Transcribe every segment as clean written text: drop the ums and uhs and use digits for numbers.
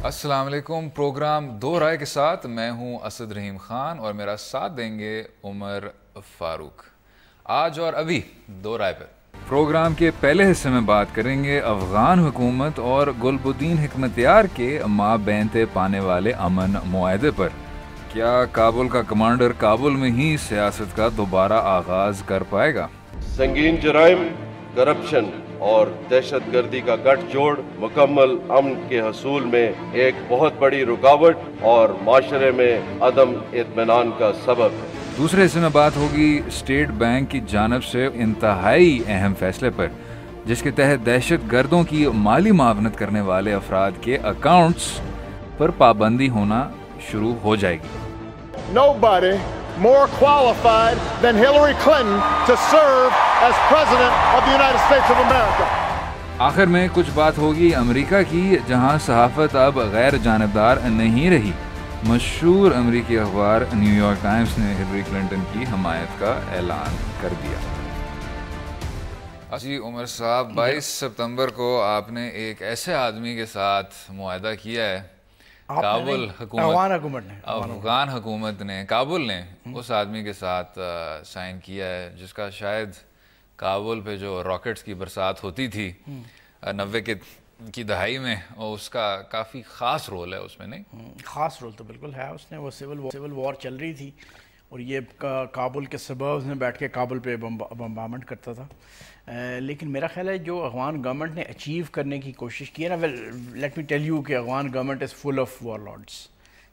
السلام علیکم. پروگرام دو رائے کے ساتھ میں ہوں اسد رحیم خان اور میرا ساتھ دیں گے عمر فاروق. آج اور ابھی دو رائے پر پروگرام کے پہلے حصے میں بات کریں گے افغان حکومت اور گلبدین حکمتیار کے مابین طے پانے والے امن معاہدے پر. کیا کابل کا کمانڈر کابل میں ہی سیاست کا دوبارہ آغاز کر پائے گا؟ سنگین جرائم، کرپشن اور دہشت گردی کا گٹھ جوڑ مکمل امن کے حصول میں ایک بہت بڑی رکاوٹ اور معاشرے میں عدم اطمینان کا سبب ہے. دوسرے حصے میں بات ہوگی اسٹیٹ بینک کی جانب سے انتہائی اہم فیصلے پر، جس کے تحت دہشت گردوں کی مالی معاونت کرنے والے افراد کے اکاؤنٹس پر پابندی ہونا شروع ہو جائے گی. Nobody more qualified than Hillary Clinton to serve as President of the United States of America. آخر میں کچھ بات ہوگی امریکہ کی، جہاں صحافت اب غیر جانبدار نہیں رہی. مشہور امریکی اخبار نیو یارک ٹائمز نے ہلری کلنٹن کی حمایت کا اعلان کر دیا. جی عمر صاحب، 22 ستمبر کو آپ نے ایک ایسے آدمی کے ساتھ معاہدہ کیا ہے، کابل افغان حکومت نے، کابل نے اس آدمی کے ساتھ سائن کیا ہے، جس کا شاید کابل پہ جو راکٹس کی برسات ہوتی تھی 90 کی دہائی میں، اور اس کا کافی خاص رول ہے اس میں. نہیں خاص رول تو بالکل ہے اس نے. وہ سول وار چل رہی تھی اور یہ کابل کے سبربز میں بیٹھ کے کابل پہ بمبارمنٹ کرتا تھا. لیکن میرا خیال ہے جو افغان گورنمنٹ نے اچیو کرنے کی کوشش کی ہے نا، لیٹ می ٹیل یو کہ Afghan government is full of warlords.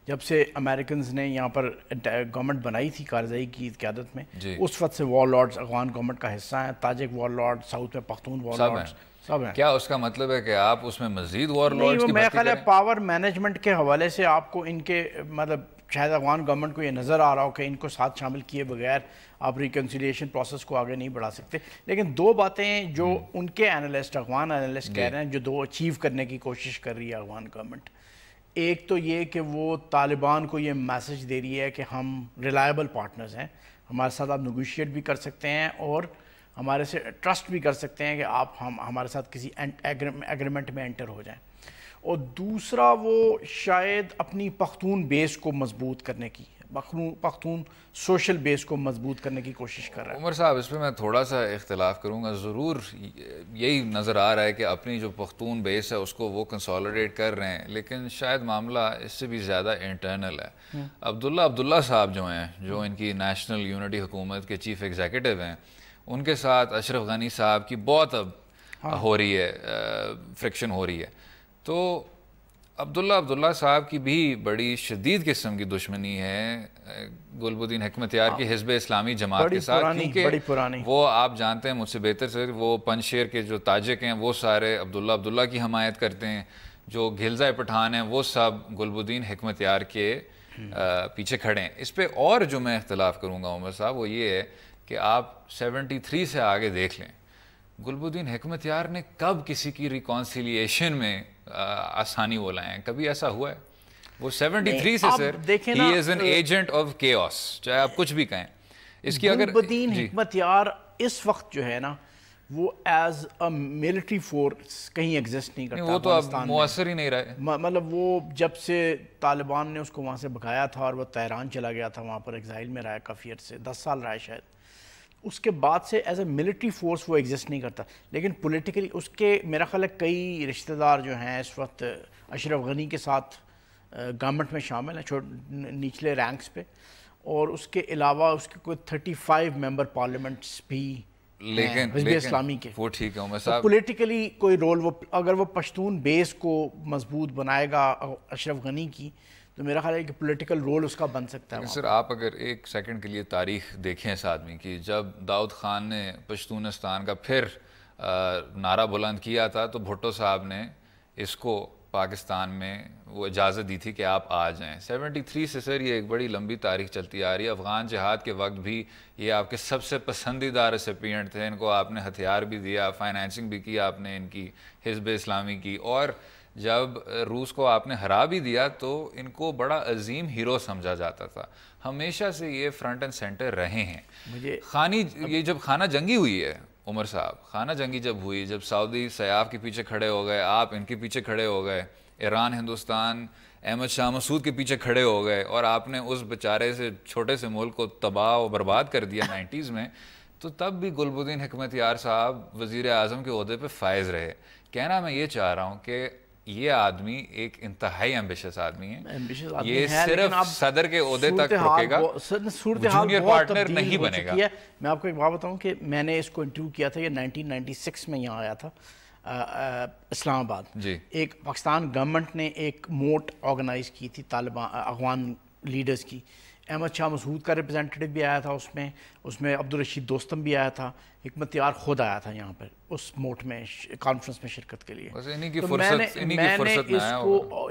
جب سے امریکنز نے یہاں پر گورنمنٹ بنائی تھی کارزائی کی قیادت میں، اس وقت سے وار لارڈس افغان گورنمنٹ کا حصہ ہیں. تاجک وار لارڈ، ساؤتھ میں پختون وار لارڈس سب ہیں. کیا اس کا مطلب ہے کہ آپ اس میں مزید وار لارڈس کی میرا بھرتی خیال ہے کریں؟ پاور مینجمنٹ کے حوالے سے آپ کو ان کے مطلب شاید افغان گورنمنٹ کو یہ نظر آ رہا ہو کہ ان کو ساتھ شامل کیے بغیر آپ ریکنسیلیشن پروسیس کو آگے نہیں بڑھا سکتے. لیکن دو باتیں جو ان کے اینالسٹ، افغان اینالسٹ کہہ رہے ہیں، جو دو اچیو کرنے کی کوشش کر رہی ہے افغان گورنمنٹ. ایک تو یہ کہ وہ طالبان کو یہ میسج دے رہی ہے کہ ہم ریلائبل پارٹنرز ہیں، ہمارے ساتھ آپ نیگوشیٹ بھی کر سکتے ہیں اور ہمارے سے ٹرسٹ بھی کر سکتے ہیں کہ آپ ہمارے ساتھ کسی ایگریمنٹ میں انٹر ہو جائیں. اور دوسرا وہ شاید اپنی پختون بیس کو مضبوط کرنے کی، پختون سوشل بیس کو مضبوط کرنے کی کوشش کر رہا ہے. عمر صاحب، اس پہ میں تھوڑا سا اختلاف کروں گا. ضرور یہی نظر آ رہا ہے کہ اپنی جو پختون بیس ہے اس کو وہ کنسالیڈیٹ کر رہے ہیں، لیکن شاید معاملہ اس سے بھی زیادہ انٹرنل ہے. عبداللہ صاحب جو ہیں، جو ان کی نیشنل یونٹی حکومت کے چیف ایگزیکٹو ہیں، ان کے ساتھ اشرف غنی صاحب کی بہت اب ہو رہی ہے، فرکشن ہو رہی ہے. تو عبداللہ صاحب کی بھی بڑی شدید قسم کی دشمنی ہے گلبدین حکمتیار کی حزب اسلامی جماعت کے ساتھ، کیونکہ وہ آپ جانتے ہیں مجھ سے بہتر سے، وہ پنجشیر کے جو تاجک ہیں وہ سارے عبداللہ کی حمایت کرتے ہیں. جو گھلزائے پٹھان ہیں وہ سب گلبدین حکمتیار کے پیچھے کھڑے ہیں. اس پہ اور جو میں اختلاف کروں گا عمر صاحب وہ یہ ہے کہ آپ 73 سے آگے دیکھ لیں، گلبدین حکمتیار نے کب کسی کی ریکانسیلیشن میں آسانی وہ لائے ہیں؟ کبھی ایسا ہوا ہے؟ وہ 73 سے sir he is an agent of chaos, چاہے آپ کچھ بھی کہیں. اس کی اگر گلبدین حکمتیار اس وقت جو ہے نا وہ ایز اے ملٹری فورس کہیں ایگزسٹ نہیں کرتا. وہ تو اب مؤثر ہی نہیں رہے. مطلب وہ جب سے طالبان نے اس کو وہاں سے بھگایا تھا اور وہ تہران چلا گیا تھا، وہاں پر ایگزائل میں رہا کافی عرصے، 10 سال رہا شاید. اس کے بعد سے ایز اے ملٹری فورس وہ ایگزسٹ نہیں کرتا. لیکن پولیٹیکلی اس کے میرا خیال ہے کئی رشتہ دار جو ہیں اس وقت اشرف غنی کے ساتھ گورنمنٹ میں شامل ہیں نچلے رینکس پہ، اور اس کے علاوہ اس کے کوئی 35 ممبر پارلیمنٹس بھی حزب اسلامی کے. وہ ٹھیک ہے عمر صاحب، پولیٹیکلی کوئی رول وہ اگر وہ پشتون بیس کو مضبوط بنائے گا اشرف غنی کی، تو میرا خیال ہے کہ پولیٹیکل رول اس کا بن سکتا ہے. سر آپ اگر ایک سیکنڈ کے لیے تاریخ دیکھیں اس آدمی کی، جب داؤد خان نے پشتونستان کا پھر نعرہ بلند کیا تھا تو بھٹو صاحب نے اس کو پاکستان میں وہ اجازت دی تھی کہ آپ آ جائیں. 73 سے سر یہ ایک بڑی لمبی تاریخ چلتی آ رہی ہے. افغان جہاد کے وقت بھی یہ آپ کے سب سے پسندیدہ ریسیپینٹ تھے. ان کو آپ نے ہتھیار بھی دیا، فائنینسنگ بھی کی آپ نے ان کی حزب اسلامی کی، اور جب روس کو آپ نے ہرا بھی دیا تو ان کو بڑا عظیم ہیرو سمجھا جاتا تھا. ہمیشہ سے یہ فرنٹ اینڈ سینٹر رہے ہیں. یہ جب خانہ جنگی ہوئی ہے عمر صاحب، خانہ جنگی جب ہوئی، جب سعودی سیاف کے پیچھے کھڑے ہو گئے، آپ ان کے پیچھے کھڑے ہو گئے، ایران ہندوستان احمد شاہ مسعود کے پیچھے کھڑے ہو گئے اور آپ نے اس بیچارے سے چھوٹے سے ملک کو تباہ و برباد کر دیا 90s میں، تو تب بھی گل بدین حکمت یار صاحب وزیر اعظم کے عہدے پہ فائز رہے. کہنا میں یہ چاہ رہا ہوں کہ یہ آدمی ایک انتہائی ایمبیشس آدمی ہے، یہ صرف صدر کے عہدے تک رکے گا، جونیئر پارٹنر نہیں بنے گا. میں آپ کو ایک بات بتاؤں کہ میں نے اس کو انٹرویو کیا تھا، یہ 1996 میں یہاں آیا تھا اسلام آباد. جی. ایک پاکستان گورنمنٹ نے ایک موٹ آرگنائز کی تھی طالبان افغان لیڈرز کی. احمد شاہ مسعود کا ریپرزینٹیٹو بھی آیا تھا اس میں عبدالرشید دوستم بھی آیا تھا، حکمت یار خود آیا تھا یہاں پر اس موٹ میں کانفرنس میں شرکت کے لیے. تو میں نے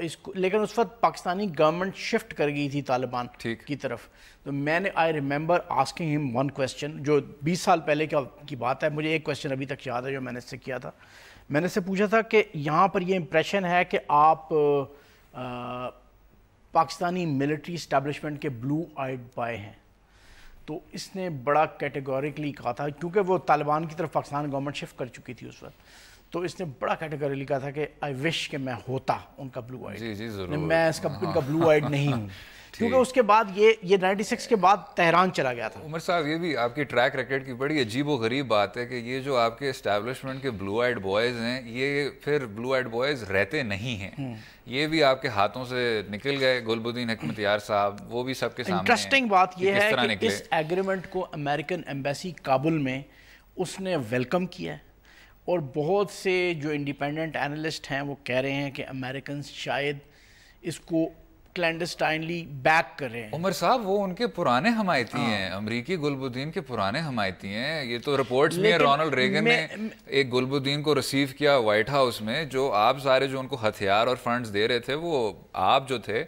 اس کو لیکن اس وقت پاکستانی گورنمنٹ شفٹ کر گئی تھی طالبان کی طرف. تو میں نے آئی ریممبر آسکنگ ہم ون کویسچن، جو 20 سال پہلے کی بات ہے. مجھے ایک کویسچن ابھی تک یاد ہے جو میں نے اس سے کیا تھا. میں نے اس سے پوچھا تھا کہ یہاں پر یہ امپریشن ہے کہ آپ پاکستانی ملٹری اسٹیبلشمنٹ کے بلو آئیڈ بائے ہیں. تو اس نے بڑا کیٹیگوریکلی کہا تھا، کیونکہ وہ طالبان کی طرف پاکستان گورنمنٹ شفٹ کر چکی تھی اس وقت، تو اس نے بڑا کیٹیگوریکلی کہا تھا کہ آئی وش کہ میں ہوتا ان کا بلو آئیڈ. جی ضرور، میں ان کا بلو آئیڈ نہیں ہوں. کیونکہ اس کے بعد یہ 96 کے بعد تہران چلا گیا تھا. عمر صاحب یہ بھی آپ کی ٹریک ریکارڈ کی بڑی عجیب و غریب بات ہے کہ یہ جو آپ کے اسٹیبلشمنٹ کے بلو آئیڈ بوائز ہیں، یہ پھر بلو آئیڈ بوائز رہتے نہیں ہیں، یہ بھی آپ کے ہاتھوں سے نکل گئے. گل بدین حکمت یار صاحب وہ بھی سب کے سامنے. انٹرسٹنگ بات یہ ہے کہ اس ایگریمنٹ کو امریکن ایمبیسی کابل میں اس نے ویلکم کیا ہے، اور بہت سے جو انڈیپینڈنٹ اینالسٹ ہیں وہ کہہ رہے ہیں کہ امریکنز شاید اس کو کلینڈسٹائنلی بیک کر رہے ہیں. عمر صاحب وہ ان کے پرانے حمایتی ہیں، امریکی گل بدین کے پرانے حمایتی ہیں. یہ تو رپورٹس میں رونلڈ ریگن نے ایک گل بدین کو ریسیو کیا وائٹ ہاؤس میں، جو آپ سارے جو ان کو ہتھیار اور فنڈز دے رہے تھے وہ آپ جو تھے،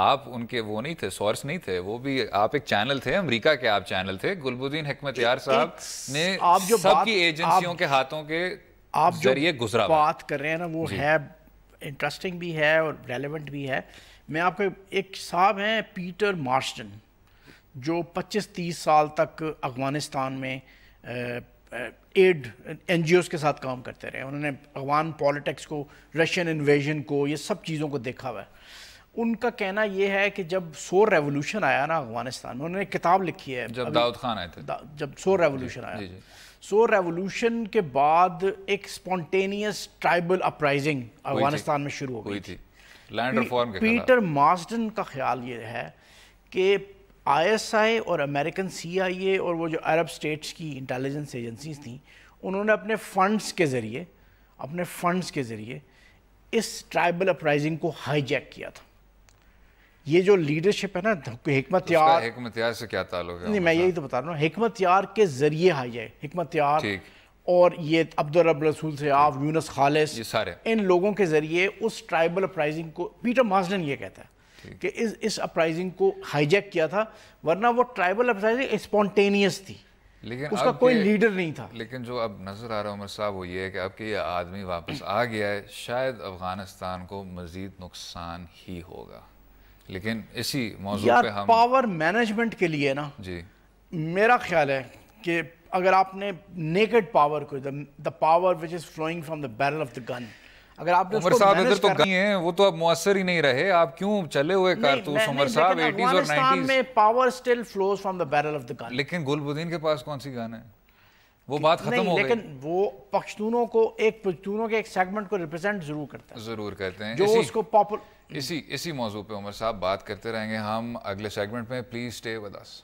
آپ ان کے وہ نہیں تھے، سورس نہیں تھے، وہ بھی آپ ایک چینل تھے، امریکہ کے آپ چینل تھے. گل بدین حکمت یار صاحب نے سب کی ایجنسیوں کے ہاتھوں کے ذریعے گزرا. بات کر رہے ہیں نا وہ ہے انٹرسٹنگ بھی ہے اور ریلیونٹ بھی ہے. میں آپ کو ایک صاحب ہیں پیٹر مارسٹن، جو 25-30 سال تک افغانستان میں ایڈ این جی اوز کے ساتھ کام کرتے رہے. انہوں نے افغان پالیٹکس کو، رشین انویژن کو، یہ سب چیزوں کو دیکھا ہوا ہے. ان کا کہنا یہ ہے کہ جب سور ریولوشن آیا نا افغانستان میں، انہوں نے کتاب لکھی ہے جب داؤد خان آئے تھے، جب سور ریولوشن آیا. سور ریولوشن کے بعد ایک اسپونٹینیس ٹرائبل اپرائزنگ افغانستان میں شروع ہو گئی تھی. پیٹر مارسڈن کا خیال یہ ہے کہ آئی ایس آئی اور امریکن سی آئی اے اور وہ جو عرب اسٹیٹس کی انٹیلیجنس ایجنسیز تھیں، انہوں نے اپنے فنڈز کے ذریعے اس ٹرائبل اپرائزنگ کو ہائی جیک کیا تھا. یہ جو لیڈرشپ ہے نا حکمت یار سے کیا تعلق ہے؟ نہیں، میں یہی تو بتا رہا ہوں، حکمت یار کے ذریعے ہائی جیک، حکمت یار اور یہ عبدالرب رسول سیاف، یونس خالص، ان لوگوں کے ذریعے اس ٹرائبل اپرائزنگ کو، پیٹر مارسڈن یہ کہتا ہے کہ اس اپرائزنگ کو ہائی جیک کیا تھا، ورنہ وہ ٹرائبل اپرائزنگ اسپونٹینیس تھی، اس کا کوئی لیڈر نہیں تھا. لیکن جو اب نظر آ رہا ہے عمر صاحب وہ یہ ہے کہ اب کہ یہ آدمی واپس آ گیا ہے، شاید افغانستان کو مزید نقصان ہی ہوگا. لیکن اسی موضوع پہ ہم پاور مینجمنٹ کے لیے نا، جی میرا خیال ہے کہ اگر آپ نے نیکڈ پاور کو، the power which is flowing from the barrel of the gun، اگر آپ نے اس کو مینج کرنا ہے، وہ تو اب مؤثر ہی نہیں رہے. آپ کیوں چلے ہوئے کارتوس عمر صاحب 80s اور 90s میں power still flows from the barrel of the gun. لیکن گل بدین کے پاس کون سی گن ہے؟ وہ بات ختم ہو گئی. لیکن وہ پشتونوں کے ایک سیگمنٹ کو ریپرزینٹ ضرور کرتا ہے، ضرور کرتے ہیں، جو اس کو اسی موضوع پہ عمر صاحب بات کرتے رہیں گے ہم اگلے سیگمنٹ میں. Please stay with us.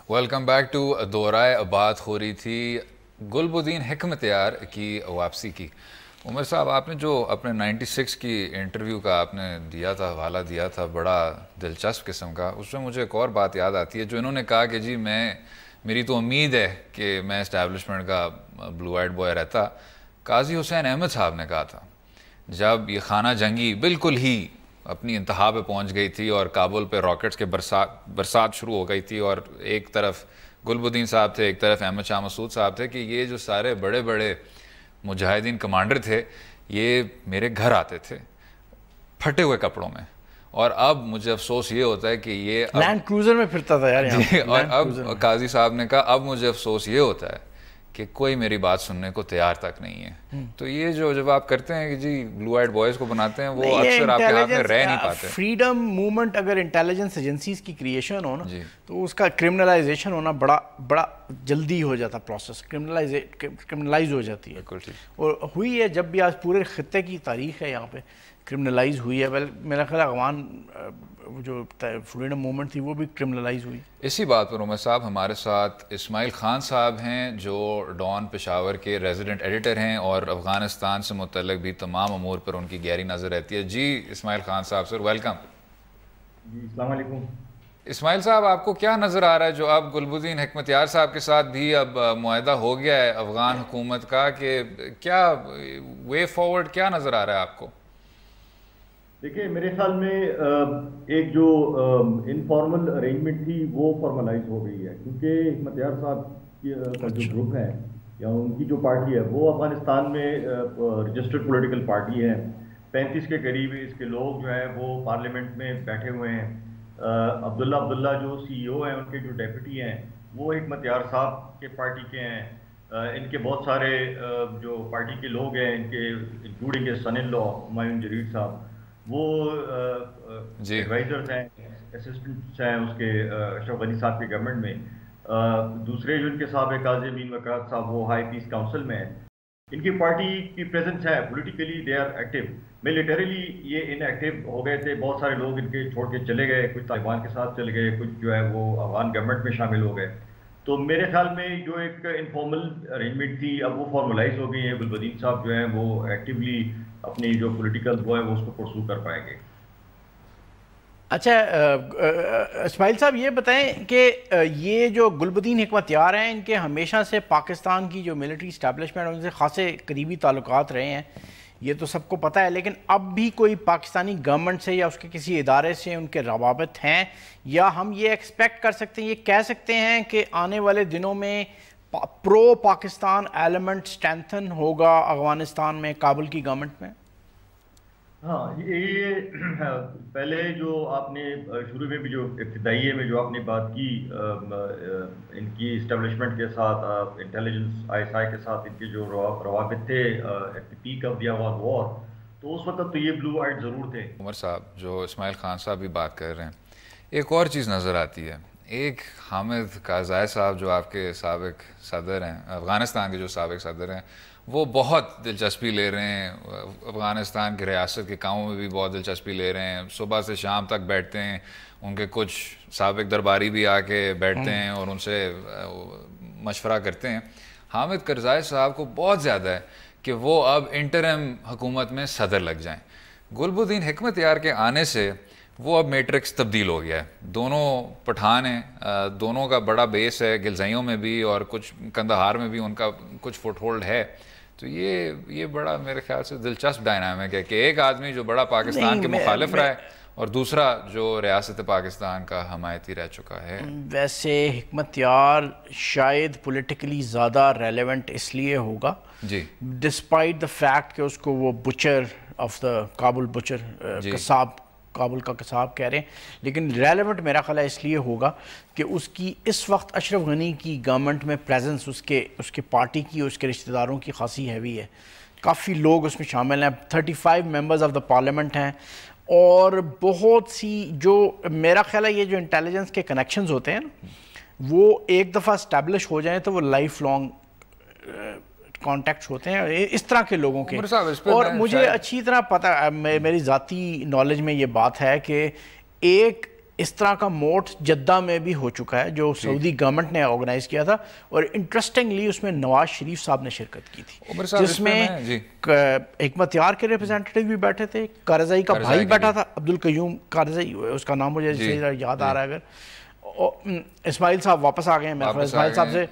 Welcome back to دورائے بات ہو رہی تھی گل بدین حکمت یار کی واپسی کی. عمر صاحب آپ نے جو اپنے 96 کی انٹرویو کا آپ نے دیا تھا، حوالہ دیا تھا بڑا دلچسپ قسم کا، اس میں مجھے ایک اور بات یاد آتی ہے جو انہوں نے کہا کہ جی میری تو امید ہے کہ میں اسٹیبلشمنٹ کا بلو آئیڈ بوائے رہتا. قاضی حسین احمد صاحب نے کہا تھا جب یہ خانہ جنگی بالکل ہی اپنی انتہا پہ پہنچ گئی تھی اور کابل پہ راکٹس کے برسات شروع ہو گئی تھی، اور ایک طرف گل بدین صاحب تھے، ایک طرف احمد شاہ مسعود صاحب تھے، کہ یہ جو سارے بڑے بڑے مجاہدین کمانڈر تھے یہ میرے گھر آتے تھے پھٹے ہوئے کپڑوں میں، اور اب مجھے افسوس یہ ہوتا ہے کہ یہ لینڈ کروزر میں پھرتا تھا یار اور اب قاضی صاحب نے کہا اب مجھے افسوس یہ ہوتا ہے کہ کوئی میری بات سننے کو تیار تک نہیں ہے. تو یہ جو جب آپ کرتے ہیں کہ جی بلو آئیڈ بوائز کو بناتے ہیں وہ اکثر آپ کے ہاتھ میں رہ نہیں پاتے. فریڈم موومنٹ اگر انٹیلیجنس ایجنسیز کی کریشن ہو نا تو اس کا کرمنلائزیشن ہونا بڑا جلدی ہو جاتا پروسیس, کرمنلائز ہو جاتی ہے. اور ہوئی ہے جب بھی آج پورے خطے کی تاریخ ہے یہاں پہ کرمنلائز ہوئی ہے. میرا خیال افغان جو فریڈم موومنٹ تھی وہ بھی کرمنلائز ہوئی. اسی بات پر عمر صاحب ہمارے ساتھ اسماعیل خان صاحب ہیں جو ڈان پشاور کے ریزیڈنٹ ایڈیٹر ہیں اور افغانستان سے متعلق بھی تمام امور پر ان کی گہری نظر رہتی ہے. جی اسماعیل خان صاحب سر ویلکم. جی السلام علیکم. اسماعیل صاحب آپ کو کیا نظر آ رہا ہے جو اب گلبدین حکمتیار صاحب کے ساتھ بھی اب معاہدہ ہو گیا ہے افغان حکومت کا, کہ کیا وے فارورڈ کیا نظر آ رہا ہے آپ کو؟ دیکھیں میرے خیال میں ایک جو انفارمل ارینجمنٹ تھی وہ فارملائز ہو گئی ہے, کیونکہ حکمتیار صاحب کا جو گروپ ہے یا ان کی جو پارٹی ہے وہ افغانستان میں رجسٹرڈ پولیٹیکل پارٹی ہے. 35 کے قریب اس کے لوگ جو ہیں وہ پارلیمنٹ میں بیٹھے ہوئے ہیں. عبداللہ جو سی ای او ہیں, ان کے جو ڈیپٹی ہیں وہ حکمتیار صاحب کے پارٹی کے ہیں. ان کے بہت سارے جو پارٹی کے لوگ ہیں ان کے انکلوڈنگ سن ان لا ہمایون جریٹ صاحب, وہ ایڈوائزرز ہیں, اسسٹنٹس ہیں اس کے اشرف غنی صاحب کی گورنمنٹ میں. دوسرے جو ان کے صاحب قاضی امین وقات صاحب وہ ہائی پیس کاؤنسل میں ہیں. ان کی پارٹی کی پریزنس ہے, politically they are active. Militarily یہ ان ایکٹیو ہو گئے تھے, بہت سارے لوگ ان کے چھوڑ کے چلے گئے, کچھ طالبان کے ساتھ چلے گئے, کچھ جو ہے وہ افغان گورنمنٹ میں شامل ہو گئے. تو میرے خیال میں جو ایک انفارمل ارینجمنٹ تھی اب وہ فارملائز ہو گئی ہے. گلبدین صاحب جو ہیں وہ ایکٹیولی اپنی جو پولیٹیکل وہ ہے وہ اس کو پرسو کر پائیں گے. اچھا اسماعیل صاحب یہ بتائیں کہ یہ جو گلبدین حکمتیار ہیں ان کے ہمیشہ سے پاکستان کی جو ملٹری اسٹیبلشمنٹ ان سے خاصے قریبی تعلقات رہے ہیں, یہ تو سب کو پتہ ہے, لیکن اب بھی کوئی پاکستانی گورنمنٹ سے یا اس کے کسی ادارے سے ان کے روابط ہیں, یا ہم یہ ایکسپیکٹ کر سکتے ہیں, یہ کہہ سکتے ہیں کہ آنے والے دنوں میں پرو پاکستان ایلیمنٹ اسٹرینتھن ہوگا افغانستان میں کابل کی گورنمنٹ میں؟ ہاں, یہ پہلے جو آپ نے شروع میں بھی جو ابتدائیے میں جو آپ نے بات کی ان کی اسٹیبلشمنٹ کے ساتھ, انٹیلیجنس آئی ایس آئی کے ساتھ ان کے جو روابط تھے at the peak of the Afghan war, تو اس وقت تو یہ بلو آئیڈ ضرور تھے. عمر صاحب جو اسماعیل خان صاحب بھی بات کر رہے ہیں, ایک اور چیز نظر آتی ہے. ایک حامد کارزائی صاحب جو آپ کے سابق صدر ہیں, افغانستان کے جو سابق صدر ہیں, وہ بہت دلچسپی لے رہے ہیں افغانستان کی ریاست کے کاموں میں بھی بہت دلچسپی لے رہے ہیں. صبح سے شام تک بیٹھتے ہیں, ان کے کچھ سابق درباری بھی آ کے بیٹھتے ہیں اور ان سے مشورہ کرتے ہیں. حامد کارزائی صاحب کو بہت زیادہ ہے کہ وہ اب انٹرم حکومت میں صدر لگ جائیں. گلبدین حکمتیار کے آنے سے وہ اب میٹرکس تبدیل ہو گیا ہے. دونوں پٹھان ہیں, دونوں کا بڑا بیس ہے گلزائیوں میں بھی اور کچھ کندہار میں بھی ان کا کچھ فٹ ہولڈ ہے. تو یہ بڑا میرے خیال سے دلچسپ ڈائنامک ہے کہ ایک آدمی جو بڑا پاکستان کے مخالف رہا ہے اور دوسرا جو ریاست پاکستان کا حمایتی رہ چکا ہے. ویسے حکمتیار شاید پولیٹیکلی زیادہ ریلیونٹ اس لیے ہوگا جی, ڈسپائٹ دا فیکٹ کہ اس کو وہ butcher of the Kabul butcher قصاب, کابل کا قصاب کہہ رہے ہیں, لیکن ریلیونٹ میرا خیال ہے اس لیے ہوگا کہ اس کی اس وقت اشرف غنی کی گورنمنٹ میں پریزنس اس کے پارٹی کی, اس کے رشتہ داروں کی خاصی ہیوی ہے. کافی لوگ اس میں شامل ہیں, 35 ممبرز آف دا پارلیمنٹ ہیں, اور بہت سی جو میرا خیال ہے یہ جو انٹیلیجنس کے کنیکشنز ہوتے ہیں نا وہ ایک دفعہ اسٹیبلش ہو جائیں تو وہ لائف لانگ کانٹیکٹس ہوتے ہیں اس طرح کے لوگوں کے. اور مجھے اچھی طرح پتہ, میری ذاتی نالج میں یہ بات ہے کہ ایک اس طرح کا موٹ جدہ میں بھی ہو چکا ہے جو سعودی گورنمنٹ نے آرگنائز کیا تھا, اور انٹرسٹنگلی اس میں نواز شریف صاحب نے شرکت کی تھی, جس میں حکمتیار کے ریپرزینٹیٹیو بھی بیٹھے تھے, کارزائی کا بھائی بیٹھا تھا, عبدالقیوم کارزائی اس کا نام مجھے یاد آ رہا ہے. اگر اسماعیل صاحب واپس آ گئے ہیں اسماعیل صاحب سے,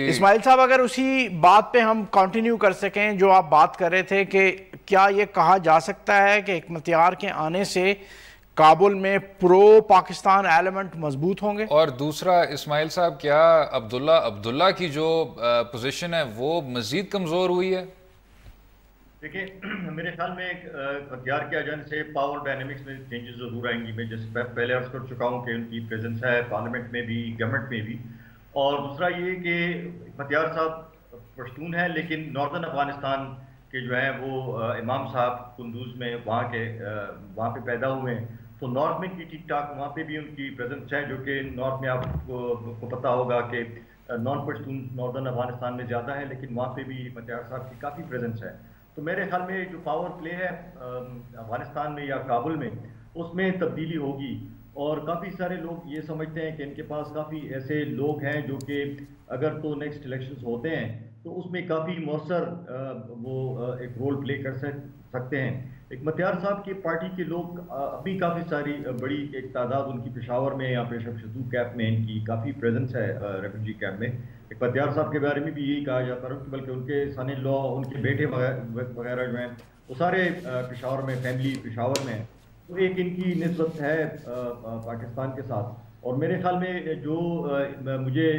اسماعیل صاحب اگر اسی بات پہ ہم کنٹینیو کر سکیں جو آپ بات کر رہے تھے کہ کیا یہ کہا جا سکتا ہے کہ حکمتیار کے آنے سے کابل میں پرو پاکستان ایلیمنٹ مضبوط ہوں گے؟ اور دوسرا اسماعیل صاحب کیا عبداللہ کی جو پوزیشن ہے وہ مزید کمزور ہوئی ہے؟ دیکھیں میرے خیال میں اختیار کی ایجنڈ سے پاور ڈائنامکس میں چینجز ضرور آئیں گی. میں جیسے پہلے عرض کر چکا ہوں کہ ان کی پریزنس ہے پارلیمنٹ میں بھی گورنمنٹ میں بھی. اور دوسرا یہ کہ اختیار صاحب پشتون ہیں لیکن ناردرن افغانستان کے جو ہیں وہ امام صاحب کندوز میں وہاں پہ پیدا ہوئے ہیں. تو نارتھ میں کی ٹھیک ٹھاک وہاں پہ بھی ان کی پریزنس ہے, جو کہ نارتھ میں آپ کو پتہ ہوگا کہ نان پشتون ناردرن افغانستان میں زیادہ ہے, لیکن وہاں پہ بھی اختیار صاحب کی کافی پریزنس ہے. تو میرے خیال میں جو پاور پلے ہے افغانستان میں یا کابل میں, اس میں تبدیلی ہوگی. اور کافی سارے لوگ یہ سمجھتے ہیں کہ ان کے پاس کافی ایسے لوگ ہیں جو کہ اگر تو نیکسٹ الیکشنز ہوتے ہیں تو اس میں کافی مؤثر وہ ایک رول پلے کر سکتے ہیں. اختیار صاحب کی پارٹی کے لوگ ابھی کافی ساری بڑی ایک تعداد ان کی پشاور میں یا پیشہ شتو کیمپ میں ان کی کافی پریزنس ہے ریفیوجی کیمپ میں. اختیار صاحب کے بارے میں بھی یہی کہا جاتا ہے, بلکہ ان کے سن ان لا ان کے بیٹے وغیرہ جو ہیں وہ سارے پشاور میں, فیملی پشاور میں. تو ایک ان کی نسبت ہے پاکستان کے ساتھ. اور میرے خیال میں جو مجھے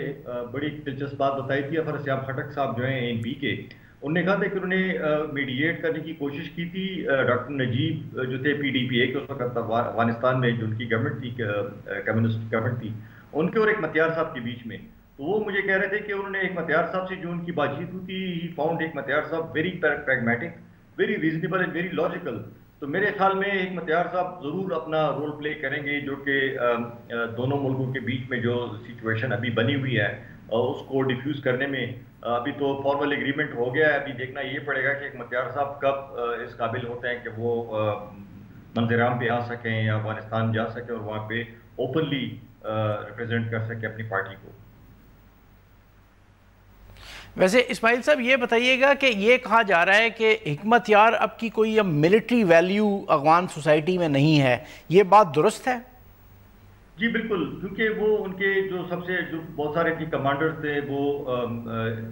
بڑی دلچسپ بات بتائی تھی افر سیاب خٹک صاحب جو ہیں ایم پی کے, انہوں نے کہا تھا کہ انہوں نے میڈییٹ کرنے کی کوشش کی تھی. ڈاکٹر نجیب جو تھے پی ڈی پی اے کے اس وقت افغانستان میں جو ان کی گورنمنٹ تھی, کمیونسٹ گورنمنٹ تھی, ان کے اور اختیار صاحب کے بیچ میں. تو وہ مجھے کہہ رہے تھے کہ انہوں نے اختیار صاحب سے جو ان کی بات چیت ہوئی تھی, ہی فاؤنڈ اختیار صاحب very pragmatic, very reasonable and very logical. تو میرے خیال میں اختیار صاحب ضرور اپنا رول پلے کریں گے, جو کہ دونوں ملکوں کے بیچ میں جو سچویشن ابھی بنی ہوئی ہے اس کو ڈیفیوز کرنے میں. ابھی تو فارمل ایگریمنٹ ہو گیا ہے, ابھی دیکھنا یہ پڑے گا کہ اختیار صاحب کب اس قابل ہوتے ہیں کہ وہ منظر عام پہ آ سکیں یا افغانستان جا سکیں اور وہاں پہ اوپنلی ریپرزینٹ کر سکیں اپنی پارٹی کو. ویسے اسماعیل صاحب یہ بتائیے گا کہ یہ کہا جا رہا ہے کہ حکمت یار اب کی کوئی اب ملٹری ویلیو افغان سوسائٹی میں نہیں ہے, یہ بات درست ہے؟ جی بالکل, کیونکہ وہ ان کے جو بہت سارے کمانڈرز تھے وہ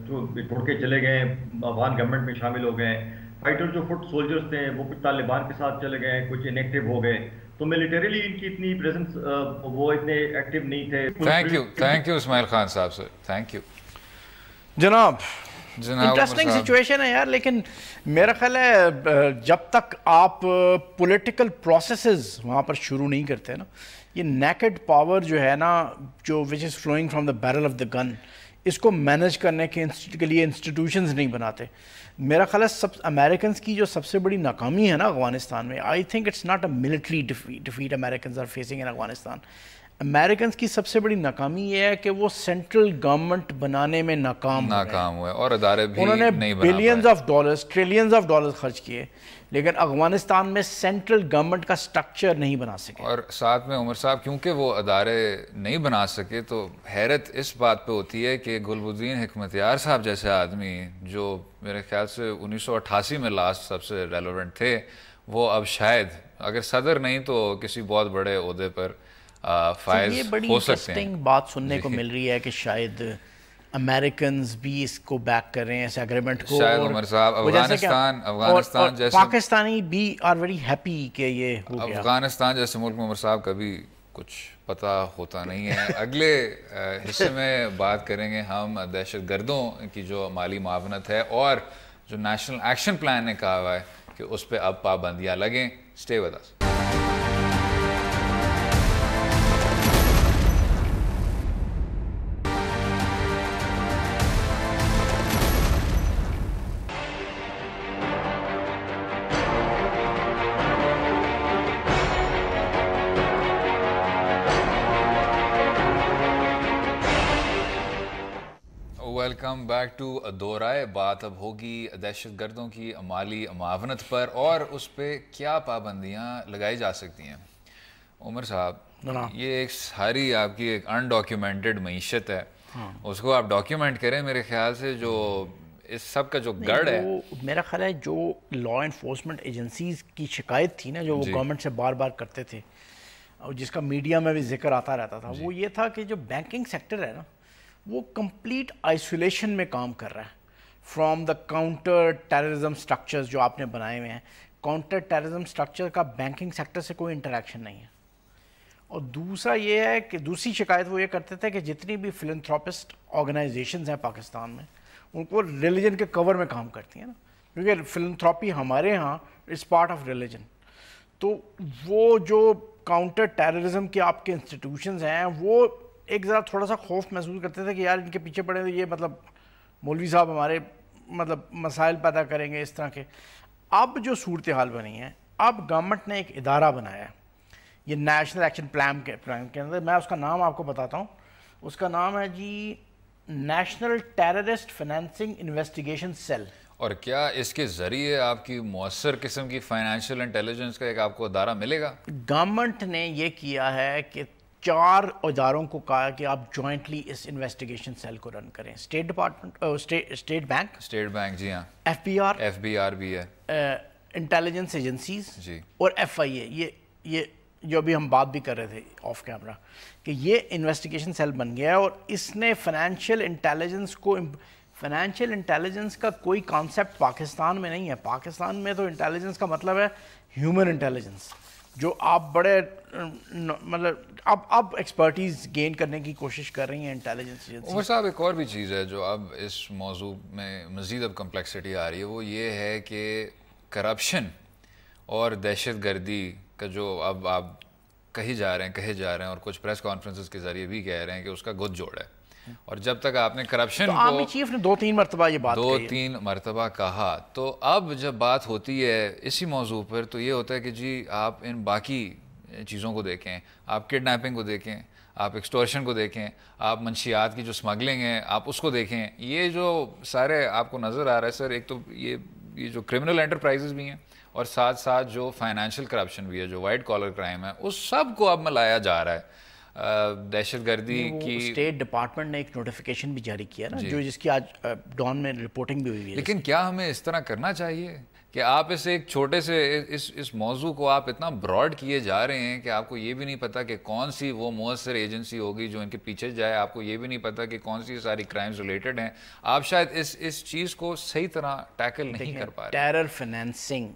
جو چھوڑ کے چلے گئے, افغان گورنمنٹ میں شامل ہو گئے. فائٹر جو فٹ سولجرز تھے وہ کچھ طالبان کے ساتھ چلے گئے, کچھ انیکٹیو ہو گئے. تو ملیٹریلی ان کی اتنی پریزنس وہ اتنے ایکٹیو نہیں تھے. تھینک یو اسماعیل خان صاحب سے, تھینک یو جناب. انٹرسٹنگ سچویشن ہے یار, لیکن میرا خیال ہے جب تک آپ پولیٹیکل پروسیسز وہاں پر شروع نہیں کرتے نا, یہ نیکڈ پاور جو ہے نا, جو which is flowing from the barrel of the gun, اس کو مینیج کرنے کے لیے انسٹیٹیوشنز نہیں بناتے. میرا خیال ہے امریکنز کی جو سب سے بڑی ناکامی ہے نا افغانستان میں, I think it's not a military defeat Americans are facing in Afghanistan. Americans کی سب سے بڑی ناکامی یہ ہے کہ وہ سینٹرل گورنمنٹ بنانے میں ناکام ہوئے اور ادارے بھی انہوں نے billions of dollars trillions of dollars خرچ کیے, لیکن افغانستان میں سینٹرل گورنمنٹ کا سٹرکچر نہیں بنا سکے. اور ساتھ میں عمر صاحب کیونکہ وہ ادارے نہیں بنا سکے, تو حیرت اس بات پہ ہوتی ہے کہ گلبدین حکمتیار صاحب جیسے آدمی جو میرے خیال سے 1988 میں لاسٹ سب سے ریلیونٹ تھے, وہ اب شاید اگر صدر نہیں تو کسی بہت بڑے عہدے پر فائز یہ بڑی ہو سکتے ہیں. انٹرسٹنگ بات سننے کو مل رہی ہے کہ شاید امریکنز بھی اس کو بیک کر رہے ہیں اس ایگریمنٹ کو. شاید عمر صاحب افغانستان جیسے پاکستانی بھی آر ویری ہیپی کہ یہ ہو گیا. افغانستان جیسے ملک میں عمر صاحب کبھی کچھ پتہ ہوتا نہیں ہے. اگلے حصے میں بات کریں گے ہم دہشت گردوں کی جو مالی معاونت ہے اور جو نیشنل ایکشن پلان نے کہا ہوا ہے کہ اس پہ اب پابندیاں لگیں. Stay with us. Welcome back to دورائے بات. اب ہوگی دہشت گردوں کی مالی معاونت پر اور اس پہ کیا پابندیاں لگائی جا سکتی ہیں. عمر صاحب, یہ ایک ساری آپ کی ایک انڈاکیومنٹڈ معیشت ہے, اس کو آپ ڈاکیومنٹ کریں. میرے خیال سے جو اس سب کا جو گڑھ ہے, میرا خیال ہے جو لا انفورسمنٹ ایجنسیز کی شکایت تھی نا, جو وہ گورنمنٹ سے بار بار کرتے تھے, اور جس کا میڈیا میں بھی ذکر آتا رہتا تھا, وہ یہ تھا کہ جو بینکنگ سیکٹر ہے نا, وہ کمپلیٹ آئسولیشن میں کام کر رہا ہے from the counter terrorism structures جو آپ نے بنائے ہوئے ہیں. کاؤنٹر ٹیررزم سٹرکچر کا بینکنگ سیکٹر سے کوئی انٹریکشن نہیں ہے. اور دوسرا یہ ہے کہ دوسری شکایت وہ یہ کرتے تھے کہ جتنی بھی فلنتھراپسٹ آرگنائزیشنز ہیں پاکستان میں, ان کو ریلیجن کے کور میں کام کرتی ہیں نا, کیونکہ فلانتھراپی ہمارے ہاں از پارٹ آف ریلیجن. تو وہ جو کاؤنٹر ٹیررزم کے آپ کے انسٹیٹیوشنز ہیں وہ ایک ذرا تھوڑا سا خوف محسوس کرتے تھے کہ یار ان کے پیچھے پڑے تو یہ مطلب مولوی صاحب ہمارے مطلب مسائل پیدا کریں گے اس طرح کے. اب جو صورتحال بنی ہے, اب گورنمنٹ نے ایک ادارہ بنایا ہے, یہ نیشنل ایکشن پلان کے اندر, میں اس کا نام آپ کو بتاتا ہوں. اس کا نام ہے جی national terrorist financing investigation cell. اور کیا اس کے ذریعے آپ کی مؤثر قسم کی فائنینشیل انٹیلیجنس کا ایک آپ کو ادارہ ملے گا؟ گورنمنٹ نے یہ کیا ہے کہ 4 اداروں کو کہا کہ آپ جوائنٹلی اس انویسٹیگیشن سیل کو رن کریں. اسٹیٹ ڈپارٹمنٹ, اسٹیٹ بینک, جی ہاں, ایف بی آر بھی ہے, انٹیلیجنس ایجنسیز جی, اور FIA. یہ جو ابھی ہم بات بھی کر رہے تھے آف کیمرہ کہ یہ انویسٹیگیشن سیل بن گیا ہے, اور اس نے فائنینشیل انٹیلیجنس کا کوئی کانسیپٹ پاکستان میں نہیں ہے. پاکستان میں تو انٹیلیجنس کا مطلب ہے ہیومن انٹیلیجنس, جو آپ بڑے مطلب اب ایکسپرٹیز گین کرنے کی کوشش کر رہی ہیں انٹیلیجنس ایجنسی. عمر صاحب ایک اور بھی چیز ہے جو اب اس موضوع میں مزید اب کمپلیکسٹی آ رہی ہے, وہ یہ ہے کہ کرپشن اور دہشت گردی کا جو اب آپ کہے جا رہے ہیں اور کچھ پریس کانفرنسز کے ذریعے بھی کہہ رہے ہیں کہ اس کا گد جوڑ ہے. اور جب تک آپ نے کرپشن کو آرمی چیف نے 2-3 مرتبہ یہ بات 2-3 مرتبہ کہا, تو اب جب بات ہوتی ہے اسی موضوع پر تو یہ ہوتا ہے کہ جی آپ ان باقی چیزوں کو دیکھیں, آپ کڈنیپنگ کو دیکھیں, آپ ایکسٹورشن کو دیکھیں, آپ منشیات کی جو سمگلنگ ہے آپ اس کو دیکھیں. یہ جو سارے آپ کو نظر آ رہا ہے سر, ایک تو یہ جو کرمنل انٹرپرائزز بھی ہیں اور ساتھ ساتھ جو فائنینشیل کرپشن بھی ہے, جو وائٹ کالر کرائم ہے, اس سب کو اب ملایا جا رہا ہے. دہشت گردی کی اسٹیٹ ڈپارٹمنٹ نے ایک نوٹیفیکیشن بھی جاری کیا نا, جو جس کی آج ڈان میں رپورٹنگ بھی ہوئی ہے. لیکن کیا ہمیں اس طرح کرنا چاہیے کہ آپ اس ایک چھوٹے سے اس موضوع کو آپ اتنا براڈ کیے جا رہے ہیں کہ آپ کو یہ بھی نہیں پتا کہ کون سی وہ مؤثر ایجنسی ہوگی جو ان کے پیچھے جائے, آپ کو یہ بھی نہیں پتا کہ کون سی ساری کرائمز ریلیٹڈ ہیں. آپ شاید اس چیز کو صحیح طرح ٹیکل نہیں کر پا رہے. ٹیرر فائنینسنگ,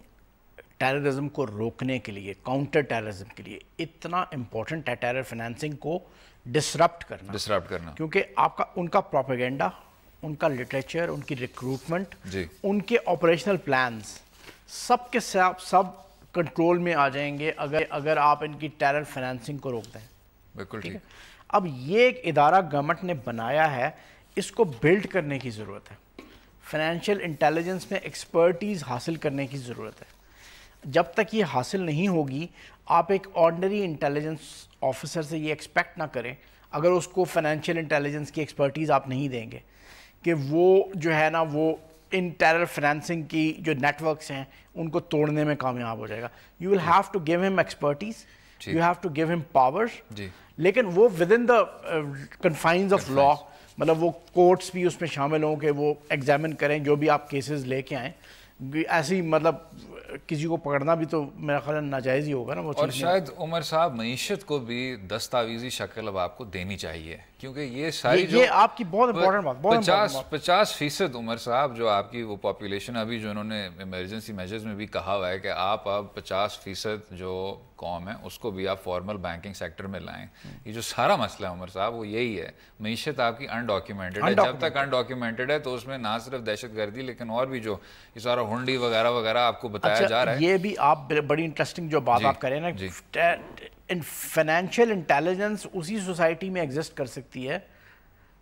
ٹیررزم کو روکنے کے لیے, کاؤنٹر ٹیررزم کے لیے اتنا امپورٹنٹ ہے ٹیرر فائنینسنگ کو ڈسرپٹ کرنا, کیونکہ آپ کا ان کا پروپیگنڈا, ان کا لٹریچر, ان کی ریکروٹمنٹ, ان کے آپریشنل پلانز سب کے سب کنٹرول میں آ جائیں گے اگر آپ ان کی ٹیرر فائنینسنگ کو روک دیں. بالکل ٹھیک. اب یہ ایک ادارہ گورنمنٹ نے بنایا ہے, اس کو بلڈ کرنے کی ضرورت ہے. فائنینشیل انٹیلیجنس میں ایکسپرٹیز حاصل کرنے کی ضرورت ہے. جب تک یہ حاصل نہیں ہوگی, آپ ایک آرڈنری انٹیلیجنس آفیسر سے یہ ایکسپیکٹ نہ کریں, اگر اس کو فائنینشیل انٹیلیجنس کی ایکسپرٹیز آپ نہیں دیں گے, کہ وہ جو ہے نا وہ ان ٹیرر فائنینسنگ کی جو نیٹ ورکس ہیں ان کو توڑنے میں کامیاب ہو جائے گا. You will have to give him expertise, you have to give him powers, لیکن وہ with in the کنفائنز of law, مطلب وہ کورٹس بھی اس میں شامل ہوں کہ وہ ایگزامن کریں جو بھی آپ کیسز لے کے آئیں. ایسی مطلب کسی کو پکڑنا بھی تو میرا خیال ناجائز ہی ہوگا نا وہ. اور شاید عمر صاحب معیشت کو بھی دستاویزی شکل اب آپ کو دینی چاہیے, کیونکہ یہ ساری جو آپ کی بہت امپورٹنٹ بات 50% عمر صاحب جو آپ کی وہ پاپولیشن ابھی جو انہوں نے ایمرجنسی میجرز میں بھی کہا ہوا ہے کہ آپ اب 50% جو قوم ہے اس کو بھی آپ فارمل بینکنگ سیکٹر میں لائیں. یہ جو سارا مسئلہ ہے عمر صاحب وہ یہی ہے, معیشت آپ کی انڈاکیومنٹڈ ہے. جب تک انڈاکیومنٹڈ ہے تو اس میں نہ صرف دہشت گردی لیکن اور بھی جو یہ سارا ہنڈی وغیرہ وغیرہ آپ کو بتایا جا رہا ہے. یہ بھی آپ بڑی انٹرسٹنگ جو بات آپ کریں نا, فائنینشیل انٹیلیجنس اسی سوسائٹی میں ایگزسٹ کر سکتی ہے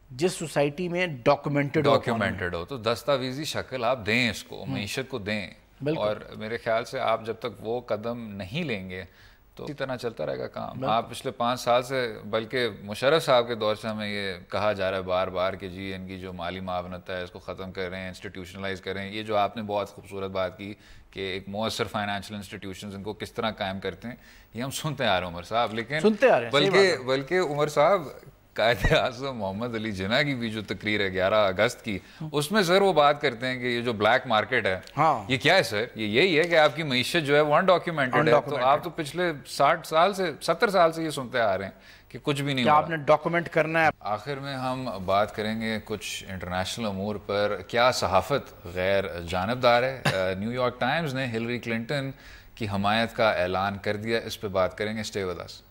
جس سوسائٹی میں ڈاکیومنٹڈ ہو, تو دستاویزی شکل آپ دیں اس کو, معیشت کو دیں. اور میرے خیال سے آپ جب تک وہ قدم نہیں لیں گے تو اسی طرح چلتا رہے گا کام. آپ پچھلے 5 سال سے, بلکہ مشرف صاحب کے دور سے ہمیں یہ کہا جا رہا ہے بار بار کہ جی ان کی جو مالی معاونت ہے اس کو ختم کر رہے ہیں, انسٹیٹیوشنلائز کریں. یہ جو آپ نے بہت خوبصورت بات کی کہ ایک مؤثر فائنینشیل انسٹیٹیوشنز ان کو کس طرح قائم کرتے ہیں, یہ ہم سنتے آ رہے ہیں عمر صاحب. لیکن بلکہ عمر صاحب قائد اعظم محمد علی جناح کی بھی جو تقریر ہے 11 اگست کی, اس میں سر وہ بات کرتے ہیں کہ یہ جو بلیک مارکیٹ ہے یہ کیا ہے سر, یہ یہی ہے کہ آپ کی معیشت جو ہے وہ انڈاکیومنٹڈ ہے. تو آپ تو پچھلے 60 سال سے 70 سال سے یہ سنتے آ رہے ہیں کہ کچھ بھی نہیں آپ نے ڈاکومنٹ کرنا ہے. آخر میں ہم بات کریں گے کچھ انٹرنیشنل امور پر. کیا صحافت غیر جانبدار ہے؟ نیو یارک ٹائمز نے ہلری کلنٹن کی حمایت کا اعلان کر دیا, اس پہ بات کریں گے. Stay with us.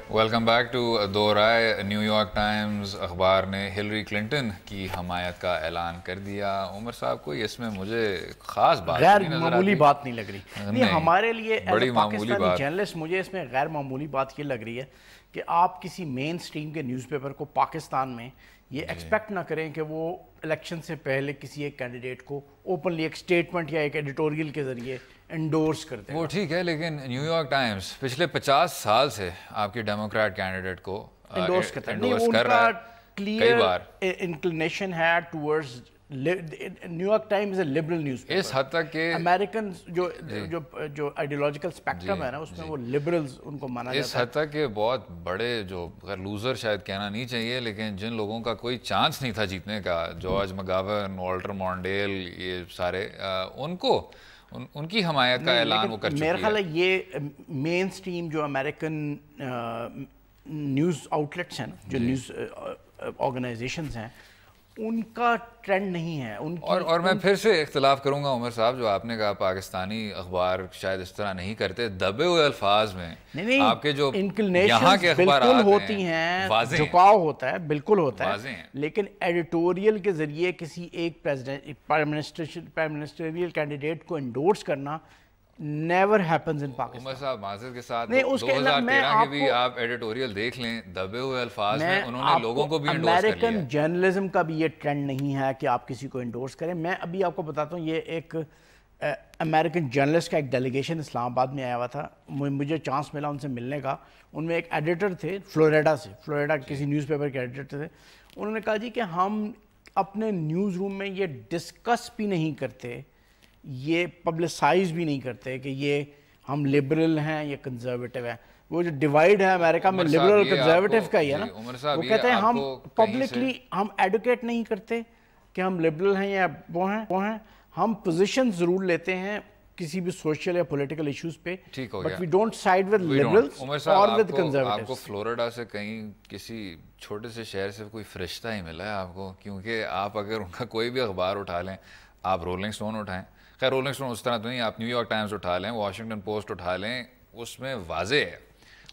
Welcome back to Do Raaye. New York Times اخبار نے ہلری کلنٹن کی حمایت کا اعلان کر دیا. عمر صاحب کوئی اس میں مجھے خاص بات غیر معمولی بات نہیں لگ رہی. نہیں ہمارے لیے بڑی معمولی بات جرنلسٹ مجھے اس میں غیر معمولی بات یہ لگ رہی ہے کہ آپ کسی مین سٹریم کے نیوز پیپر کو پاکستان میں یہ ایکسپیکٹ نہ کریں کہ وہ الیکشن سے پہلے کسی ایک کینڈیڈیٹ کو اوپنلی ایک سٹیٹمنٹ یا ایک ایڈیٹوریل کے ذریعے انڈورس کرتے ہیں. وہ ٹھیک ہے, لیکن نیو یارک ٹائمز پچھلے 50 سال سے آپ کے ڈیموکریٹ کینڈیڈیٹ کو انڈورس کرتا ہے. انڈورس کر رہا ہے کئی بار. انکلینیشن ہے towards New York Times a liberal newspaper. اس حد تک کہ امریکن جو آئیڈیولوجیکل اسپیکٹرم ہے نا اس میں وہ لبرلز ان کو مانا جاتا ہے. اس حد تک کہ بہت بڑے جو لوزر شاید کہنا نہیں چاہیے, لیکن جن لوگوں کا کوئی چانس نہیں تھا جیتنے کا, جارج مگاون, والٹر مونڈیل, یہ سارے, ان کی حمایت کا اعلان وہ کر چکی ہے. میرا خیال ہے یہ مین سٹریم جو امریکن نیوز آؤٹلیٹس ہیں, جو نیوز آرگنائزیشنز ہیں, ان کا ٹرینڈ نہیں ہے. اور میں پھر سے اختلاف کروں گا عمر صاحب, جو آپ نے کہا پاکستانی اخبار شاید اس طرح نہیں کرتے. دبے ہوئے الفاظ میں آپ کے جو یہاں کے اخبارات ہوتی ہیں, جھکاؤ ہوتا ہے, بالکل ہوتا ہے, لیکن ایڈیٹوریل کے ذریعے کسی ایک پرائم منسٹریل کینڈیڈیٹ کو انڈورس کرنا نیور ہیپنز ان پاکستان. عمر صاحب معذرت کے ساتھ 2013 کے بھی آپ ایڈیٹوریل دیکھ لیں, دبے ہوئے الفاظ میں انہوں نے لوگوں کو بھی انڈورس کر لیا. امریکن جرنلزم کا بھی یہ ٹرینڈ نہیں ہے کہ آپ کسی کو انڈورس کریں. میں ابھی آپ کو بتاتا ہوں, یہ ایک امریکن جرنلسٹ کا ایک ڈیلیگیشن اسلام آباد میں آیا ہوا تھا. مجھے چانس ملا ان سے ملنے کا. ان میں ایک ایڈیٹر تھے فلوریڈا کسی نیوز پیپر کے ایڈیٹر تھے. انہوں نے کہا جی کہ ہم اپنے نیوز روم میں یہ ڈسکس بھی نہیں کرتے, یہ پبلسائز بھی نہیں کرتے کہ یہ ہم لبرل ہیں یا کنزرویٹو ہیں. وہ جو ڈیوائیڈ ہے امریکہ میں لبرل اور کنزرویٹو کا ہی ہے نا, وہ کہتے ہیں ہم پبلکلی ہم ایڈوکیٹ نہیں کرتے کہ ہم لبرل ہیں یا وہ ہیں. ہم پوزیشن ضرور لیتے ہیں کسی بھی سوشل یا پولیٹیکل ایشوز پہ, but we don't side with liberals اور ود کنزرویٹوز. آپ کو فلوریڈا سے کہیں کسی چھوٹے سے شہر سے کوئی فرشتہ ہی ملا ہے آپ کو, کیونکہ آپ اگر ان کا کوئی بھی اخبار اٹھا لیں, آپ رولنگ سٹون اٹھائیں, خیر رولنگ سٹون اس طرح تو نہیں, آپ نیو یارک ٹائمز اٹھا لیں, واشنگٹن پوسٹ اٹھا لیں, اس میں واضح ہے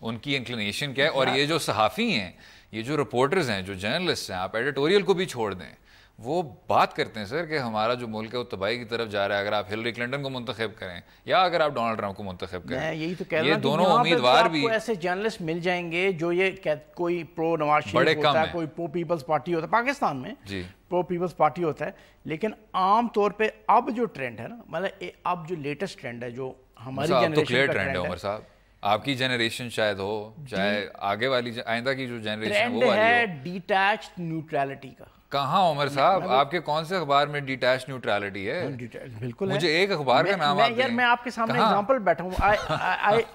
ان کی انکلینیشن کیا ہے. اور یہ جو صحافی ہیں, یہ جو رپورٹرز ہیں, جو جرنلسٹ ہیں, آپ ایڈیٹوریل کو بھی چھوڑ دیں, وہ بات کرتے ہیں سر کہ ہمارا جو ملک ہے وہ تباہی کی طرف جا رہا ہے. اگر آپ ہلری کلنٹن کو منتخب کریں یا اگر آپ ڈونلڈ ٹرمپ کو منتخب کریں, یہی تو کہہ رہا ہوں, یہ دونوں امیدوار بھی ایسے جرنلسٹ مل جائیں گے جو یہ کوئی پرو نواز شریف ہوتا ہے, کوئی پرو پیپلز پارٹی ہوتا ہے پاکستان میں, پرو پیپلز پارٹی ہوتا ہے. لیکن عام طور پہ اب جو ٹرینڈ ہے نا, مطلب اب جو لیٹسٹ ٹرینڈ ہے جو ہماری جنریشن کا ٹرینڈ ہے, عمر صاحب آپ کی جنریشن شاید ہو, چاہے آگے والی آئندہ کی جو جنریشن وہ والی ہے ڈیٹیچڈ نیوٹرلٹی کا. کہاں عمر صاحب, آپ کے کون سے اخبار میں ڈیٹیچ نیوٹرلٹی ہے؟ بالکل مجھے ایک اخبار کا نام آپ دیں. یار میں آپ کے سامنے ایگزامپل بیٹھا ہوں.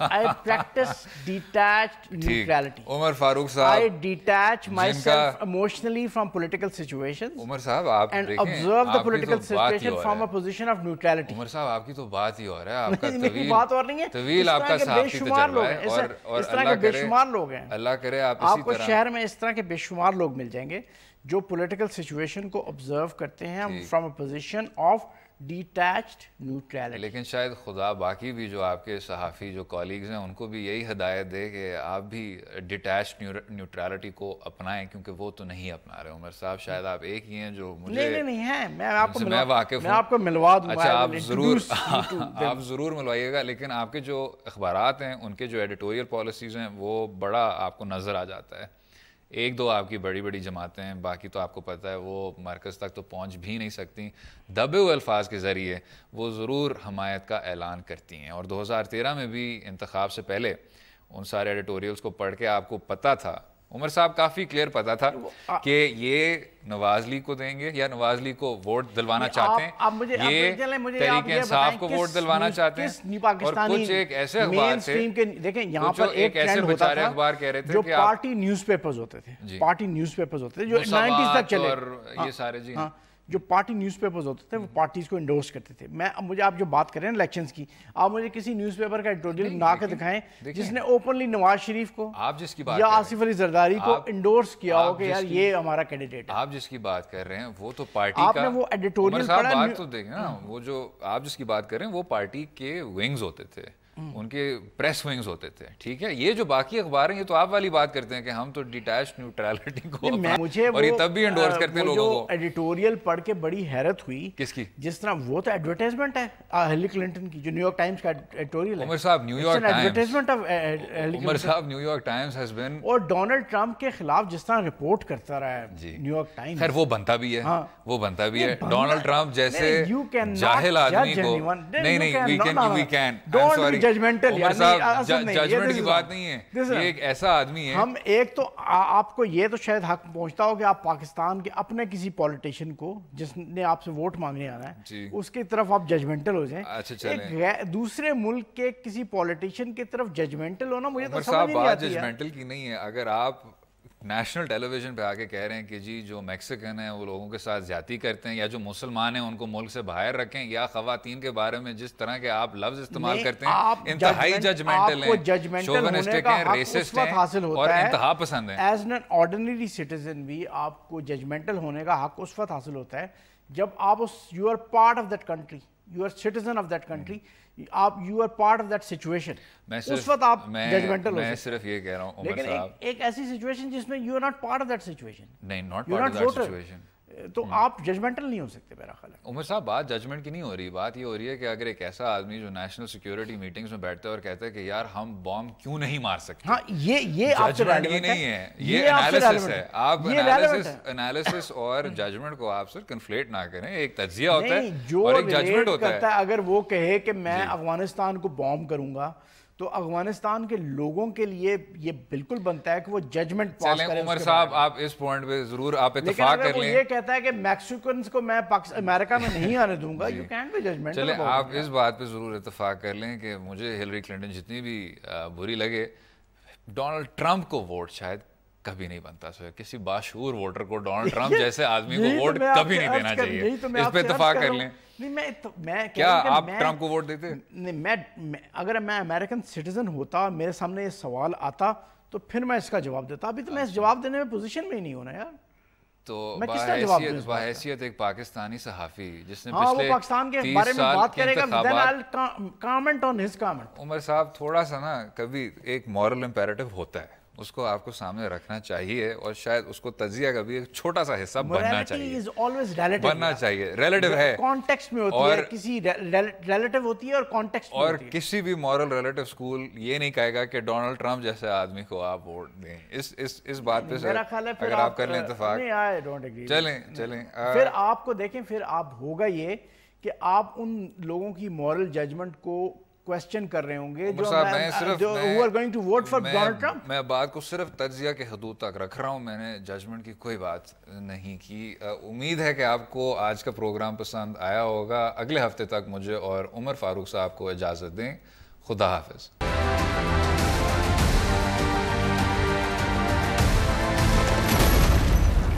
I practice detached neutrality. عمر فاروق صاحب, I detach myself emotionally from political situations. عمر صاحب آپ and observe the political situation from a position of neutrality. عمر صاحب آپ کی تو بات ہی اور ہے, آپ کا بات اور نہیں ہے, طویل آپ کا صحافی تجربہ ہے, اور اس طرح کے بے شمار لوگ ہیں. اللہ کرے آپ اسی طرح, آپ کو شہر میں اس طرح کے بے شمار لوگ مل جائیں گے جو پولیٹیکل سچویشن کو آبزرو کرتے ہیں from a position of detached neutrality. لیکن شاید خدا باقی بھی جو آپ کے صحافی جو کولیگز ہیں ان کو بھی یہی ہدایت دے کہ آپ بھی ڈیٹیچڈ نیوٹرلٹی کو اپنائیں, کیونکہ وہ تو نہیں اپنا رہے. عمر صاحب شاید آپ ایک ہی ہیں جو مجھے نہیں ہے, میں واقف ہوں, آپ کو ملوا دوں. اچھا آپ ضرور ملوائیے گا, لیکن آپ کے جو اخبارات ہیں ان کے جو ایڈیٹوریل پالیسیز ہیں وہ بڑا آپ کو نظر آ جاتا ہے. ایک دو آپ کی بڑی بڑی جماعتیں ہیں, باقی تو آپ کو پتہ ہے وہ مرکز تک تو پہنچ بھی نہیں سکتی. دبے ہوئے الفاظ کے ذریعے وہ ضرور حمایت کا اعلان کرتی ہیں. اور 2013 میں بھی انتخاب سے پہلے ان سارے ایڈیٹوریلز کو پڑھ کے آپ کو پتہ تھا, عمر صاحب کافی کلیئر پتا تھا کہ یہ نواز لیگ کو دیں گے یا نواز لیگ کو ووٹ دلوانا چاہتے ہیں, یہ تحریک انصاف کو ووٹ دلوانا چاہتے ہیں. اور کچھ ایک ایسے اخبار تھے, دیکھیں یہاں پر ایک ایسے بیچارے اخبار کہہ رہے تھے جو پارٹی نیوز پیپرز ہوتے تھے, پارٹی نیوز پیپرز ہوتے تھے جو 90s تک چلے, اور یہ سارے جی جو پارٹی نیوز پیپرز ہوتے تھے وہ پارٹیز کو انڈورس کرتے تھے. مجھے آپ جو بات کریں نا الیکشنز کی, آپ مجھے کسی نیوز پیپر کا ایڈیٹوریل بنا کے دکھائیں جس نے اوپنلی نواز شریف کو یا آصف علی زرداری کو انڈورس کیا ہو کہ یار یہ ہمارا کینڈیڈیٹ ہے. آپ جس کی بات کر رہے ہیں وہ تو پارٹی کا, آپ نے وہ ایڈیٹوریل پڑھا, بات تو دیکھیں نا, وہ جو آپ جس کی بات کر رہے ہیں وہ پارٹی کے ونگز ہوتے تھے, ان کے پریس ونگز ہوتے تھے, ٹھیک ہے. یہ جو باقی اخبار ہیں یہ تو آپ والی بات کرتے ہیں کہ ہم تو ڈیٹیچ نیوٹرلٹی کو اور یہ تب بھی انڈورس کرتے ہیں لوگوں کو. ایڈیٹوریل پڑھ کے بڑی حیرت ہوئی. کس کی؟ جس طرح وہ تو ایڈورٹائزمنٹ ہے ہیلری کلنٹن کی, جو نیو یارک ٹائمز کا ایڈیٹوریل ہے. عمر صاحب نیو یارک ایڈورٹائزمنٹ آف عمر صاحب new York Times has been, اور ڈونلڈ ٹرمپ کے خلاف جس طرح رپورٹ کرتا رہا ہے نیو یارک ٹائمز, خیر وہ بنتا بھی ہے, وہ بنتا بھی ہے. ڈونلڈ ٹرمپ جیسے جاہل آدمی کو نہیں وی کین عمر صاحب ججمنٹ کی بات نہیں ہے, یہ ایک ایسا آدمی ہے. ہم ایک تو آپ کو یہ تو شاید حق پہنچتا ہو کہ آپ پاکستان کے اپنے کسی پولیٹیشین کو جس نے آپ سے ووٹ مانگنے آنا ہے اس کی طرف آپ ججمنٹل ہو جائیں. دوسرے ملک کے کسی پولیٹیشین کی طرف ججمنٹل ہونا مجھے تو سمجھ نہیں آتی ہے. ججمنٹل کی نہیں ہے. اگر آپ نیشنل ٹیلی ویژن پہ آ کے کہہ رہے ہیں کہ جی جو میکسیکن ہیں وہ لوگوں کے ساتھ زیادتی کرتے ہیں, یا جو مسلمان ہیں ان کو ملک سے باہر رکھیں, یا خواتین کے بارے میں جس طرح کے آپ لفظ استعمال کرتے ہیں انتہائی ججمنٹل ہیں, شوونسٹک ہیں, ریسسٹ ہیں اور انتہا پسند ہیں. ایز این آرڈینری سٹیزن بھی آپ کو ججمنٹل ہونے کا حق اس وقت حاصل ہوتا ہے جب آپ you are part of that country, you are citizen of that country, آپ you are part of that situation, اس وقت آپ ججمنٹل ہو. میں صرف یہ کہہ رہا ہوں عمر صاحب, ایک ایسی سچویشن جس میں you are not part of that situation, نہیں not part of that situation, تو آپ ججمنٹل نہیں ہو سکتے میرا خیال ہے. عمر صاحب بات ججمنٹ کی نہیں ہو رہی, بات یہ ہو رہی ہے کہ اگر ایک ایسا آدمی جو نیشنل سیکیورٹی میٹنگز میں بیٹھتا ہے اور کہتا ہے کہ یار ہم بام کیوں نہیں مار سکتے, ہاں یہ ججمنٹ یہ نہیں ہے, یہ انالیسس ہے. آپ انالیسس اور ججمنٹ کو آپ سر کنفلیٹ نہ کریں. ایک تجزیہ ہوتا ہے اور ایک ججمنٹ ہوتا ہے. اگر وہ کہے کہ میں افغانستان کو بام کروں گا تو افغانستان کے لوگوں کے لیے یہ بالکل بنتا ہے کہ وہ ججمنٹ پاس کریں. عمر صاحب آپ اس پوائنٹ پہ ضرور آپ اتفاق کر لیں. لیکن یہ کہتا ہے کہ میکسیکنز کو میں امریکہ میں نہیں آنے دوں گا, یو کینٹ بی ججمنٹ. چلیں آپ اس بات پہ ضرور اتفاق کر لیں کہ مجھے ہیلری کلنٹن جتنی بھی بری لگے, ڈونلڈ ٹرمپ کو ووٹ شاید کبھی نہیں بنتا. کسی باشعور ووٹر کو ڈونلڈ ٹرمپ جیسے آدمی کو ووٹ کبھی نہیں دینا چاہیے. اس پہ اتفاق کر لیں. کیا آپ ٹرمپ کو ووٹ دیتے؟ اگر میں امریکن سٹیزن ہوتا, میرے سامنے یہ سوال آتا تو پھر میں اس کا جواب دیتا. ابھی تو میں اس جواب دینے میں پوزیشن میں ہی نہیں ہونا یار. تو بحیثیت ایک پاکستانی صحافی جس نے پچھلے پاکستان کے بارے میں بات کرے گا, عمر صاحب تھوڑا سا نا کبھی ایک مورل امپیریٹو ہوتا ہے, اس کو آپ کو سامنے رکھنا چاہیے, اور شاید اس کو تجزیہ کا بھی ایک چھوٹا سا حصہ بننا چاہیے. ریلیٹو ہے, کانٹیکسٹ میں ہوتی ہے, کسی ریلیٹو ہوتی ہے اور کانٹیکسٹ میں ہوتی ہے. اور کسی بھی مورل ریلیٹو اسکول یہ نہیں کہے گا کہ ڈونلڈ ٹرمپ جیسے آدمی کو آپ ووٹ دیں. اس بات پہ اگر آپ کر لیں اتفاق, چلیں پھر آپ کو دیکھیں, پھر آپ ہوگا یہ کہ آپ ان logوں کی مورل ججمنٹ کو کوسچن کر رہے ہوں گے میں بات کو صرف تجزیہ کے حدود تک رکھ رہا ہوں. میں نے ججمنٹ کی کوئی بات نہیں کی. امید ہے کہ آپ کو آج کا پروگرام پسند آیا ہوگا. اگلے ہفتے تک مجھے اور عمر فاروق صاحب کو اجازت دیں. خدا حافظ.